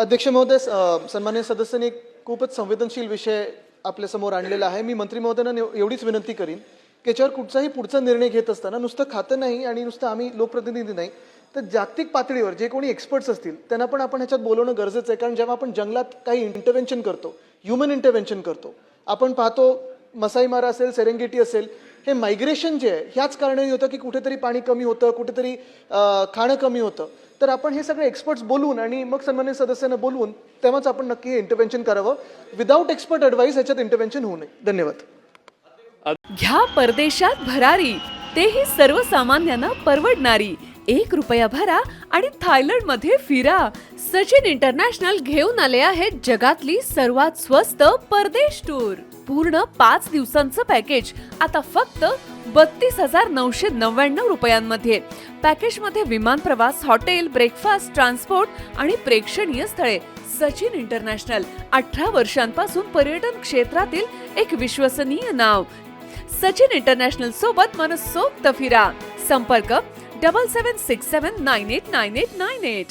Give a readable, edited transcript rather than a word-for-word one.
अध्यक्ष महोदय, सन्मान्य सदस्यांनी एक खूपच संवेदनशील विषय आपल्यासमोर आणलेला आहे. मी मंत्री महोदयांना एवढीच विनंती करीन की याच्यावर कुठचाही पुढचा निर्णय घेत असताना नुसतं खातं नाही आणि नुसतं आम्ही लोकप्रतिनिधी नाही, तर जागतिक पातळीवर जे कोणी एक्सपर्ट्स असतील त्यांना पण आपण ह्याच्यात बोलवणं गरजेचं आहे. कारण जेव्हा आपण जंगलात काही इंटरव्हेन्शन करतो, ह्युमन इंटरव्हेन्शन करतो, आपण पाहतो मसाई मारा असेल, सेरेंगेटी असेल, हे मायग्रेशन जे आहे ह्याच कारणाने होतं की कुठेतरी पाणी कमी होतं, कुठेतरी खाणं कमी होतं. तर आपण हे सगळे एक्सपर्ट्स बोलवून आणि मग सन्मान्य सदस्यांना बोलवून तेव्हाच आपण नक्की हे इंटरव्हेन्शन करावं. विदाऊट एक्सपर्ट ॲडवाईस ह्याच्यात इंटरव्हेन्शन होऊ नये. धन्यवाद. घ्या परदेशात भरारी, तेही सर्वसामान्यांना परवडणारी. ₹1 भरा आणि थायलंडमध्ये फिरा. सचिन इंटरनॅशनल घेऊन आले आहेत जगातली सर्वात स्वस्त परदेश टूर. पूर्ण 5 दिवसांचं पॅकेज आता फक्त ₹32,999 पॅकेजमध्ये विमान प्रवास, हॉटेल, ब्रेकफास्ट, ट्रान्सपोर्ट आणि प्रेक्षणीय स्थळे. सचिन इंटरनॅशनल 18 वर्षांपासून पर्यटन क्षेत्रातील एक विश्वसनीय नाव. सचिन इंटरनॅशनल सोबत मनसोक्त फिरा. संपर्क 7767989898.